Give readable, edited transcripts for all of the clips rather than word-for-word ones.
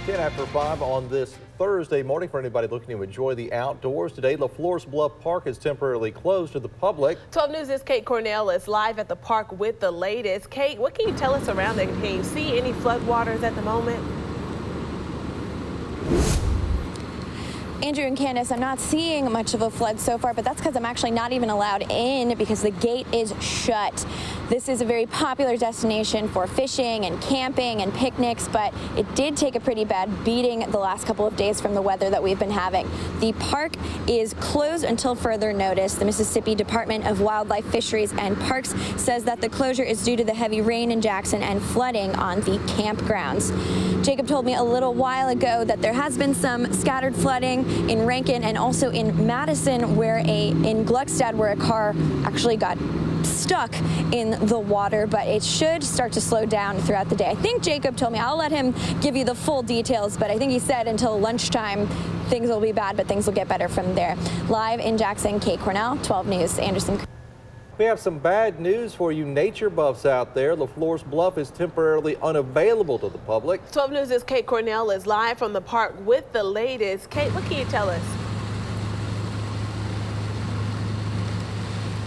10 after 5 on this Thursday morning for anybody looking to enjoy the outdoors. Today, LaFleur's Bluff Park is temporarily closed to the public. 12 News' Kate Cornell is live at the park with the latest. Kate, what can you tell us around there? Can you see any floodwaters at the moment? Andrew and Candace, I'm not seeing much of a flood so far, but that's because I'm actually not even allowed in because the gate is shut. This is a very popular destination for fishing and camping and picnics, but it did take a pretty bad beating the last couple of days from the weather that we've been having. The park is closed until further notice. The Mississippi Department of Wildlife, Fisheries and Parks says that the closure is due to the heavy rain in Jackson and flooding on the campgrounds. Jacob told me a little while ago that there has been some scattered flooding in Rankin and also in Madison, in Gluckstadt, where a car actually got stuck in the water, but it should start to slow down throughout the day. I think Jacob told me, I'll let him give you the full details, but I think he said until lunchtime things will be bad, but things will get better from there. Live in Jackson, Kate Cornell, 12 News, Anderson. We have some bad news for you nature buffs out there. LaFleur's Bluff is temporarily unavailable to the public. 12 News' Kate Cornell is live from the park with the latest. Kate, what can you tell us?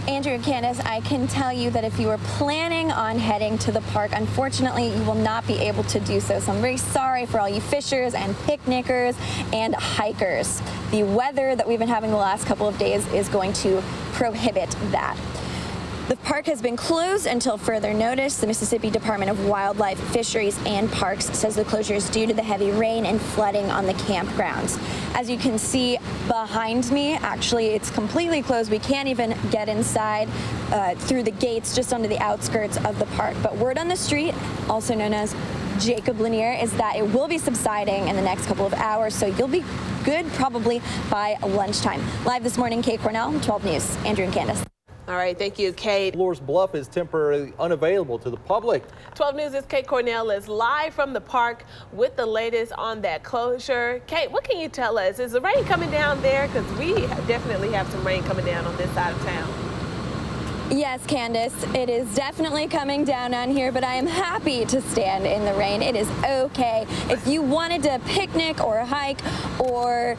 Andrew and Candace, I can tell you that if you were planning on heading to the park, unfortunately, you will not be able to do so. So I'm very sorry for all you fishers and picnickers and hikers. The weather that we've been having the last couple of days is going to prohibit that. The park has been closed until further notice. The Mississippi Department of Wildlife, Fisheries and Parks says the closure is due to the heavy rain and flooding on the campgrounds. As you can see behind me, actually it's completely closed. We can't even get inside through the gates, just onto the outskirts of the park. But word on the street, also known as Jacob Lanier, is that it will be subsiding in the next couple of hours, so you'll be good probably by lunchtime. Live this morning, Kate Cornell, 12 News, Andrew and Candace. All right, thank you, Kate. LaFleur's Bluff is temporarily unavailable to the public. 12 News' Kate Cornell is live from the park with the latest on that closure. Kate, what can you tell us? Is the rain coming down there? Because we definitely have some rain coming down on this side of town. Yes, Candace, it is definitely coming down on here, but I am happy to stand in the rain. It is okay. If you wanted to picnic or hike or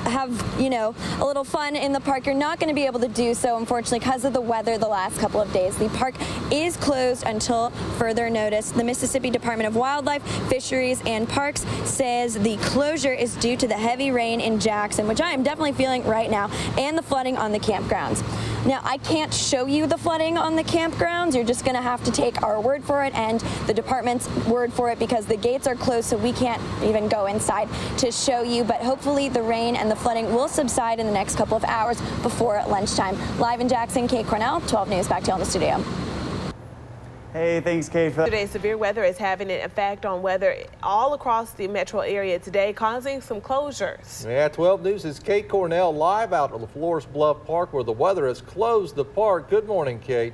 have, a little fun in the park, you're not going to be able to do so, unfortunately, because of the weather the last couple of days. The park is closed until further notice. The Mississippi Department of Wildlife, Fisheries and Parks says the closure is due to the heavy rain in Jackson, which I am definitely feeling right now, and the flooding on the campgrounds. Now, I can't show you the flooding on the campgrounds. You're just going to have to take our word for it and the department's word for it, because the gates are closed, so we can't even go inside to show you. But hopefully the rain and the flooding will subside in the next couple of hours before lunchtime. Live in Jackson, Kate Cornell, 12 News. Back to you in the studio. Hey, thanks, Kate. Today, severe weather is having an effect on weather all across the metro area today, causing some closures. Yeah, 12 News' Kate Cornell live out at LaFleur's Bluff Park, where the weather has closed the park. Good morning, Kate.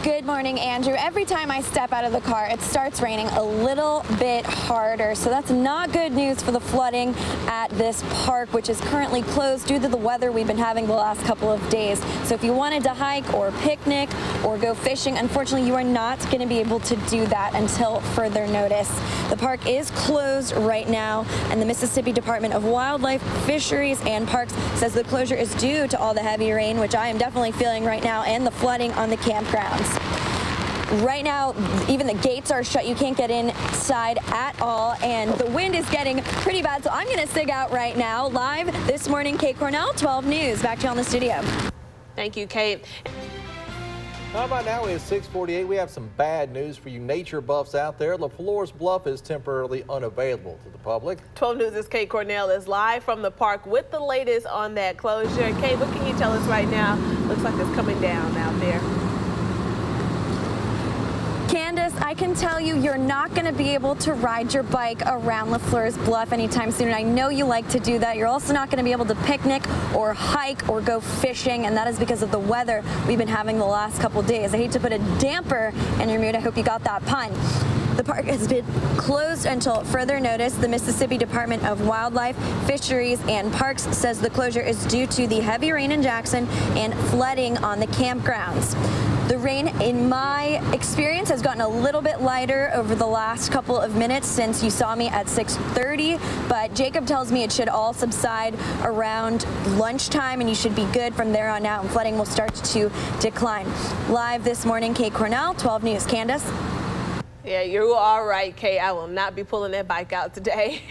Good morning, Andrew. Every time I step out of the car, it starts raining a little bit harder. So that's not good news for the flooding at this park, which is currently closed due to the weather we've been having the last couple of days. So if you wanted to hike or picnic or go fishing, unfortunately, you are not going to be able to do that until further notice. The park is closed right now, and the Mississippi Department of Wildlife, Fisheries and Parks says the closure is due to all the heavy rain, which I am definitely feeling right now, and the flooding on the campgrounds. Right now, even the gates are shut. You can't get inside at all, and the wind is getting pretty bad, so I'm going to sig out right now. Live this morning, Kate Cornell, 12 News. Back to you on the studio. Thank you, Kate. How about now? It's 6:48. We have some bad news for you nature buffs out there. LaFleur's Bluff is temporarily unavailable to the public. 12 News' Kate Cornell is live from the park with the latest on that closure. Kate, what can you tell us right now? Looks like it's coming down out there. Candace, I can tell you, you're not going to be able to ride your bike around LaFleur's Bluff anytime soon. I know you like to do that. You're also not going to be able to picnic or hike or go fishing, and that is because of the weather we've been having the last couple days. I hate to put a damper in your mood. I hope you got that pun. The park has been closed until further notice. The Mississippi Department of Wildlife, Fisheries and Parks says the closure is due to the heavy rain in Jackson and flooding on the campgrounds. The rain, in my experience, has gotten a little bit lighter over the last couple of minutes since you saw me at 6:30, but Jacob tells me it should all subside around lunchtime and you should be good from there on out, and flooding will start to decline. Live this morning, Kate Cornell, 12 News. Candace? Yeah, you're all right, Kay. I will not be pulling that bike out today.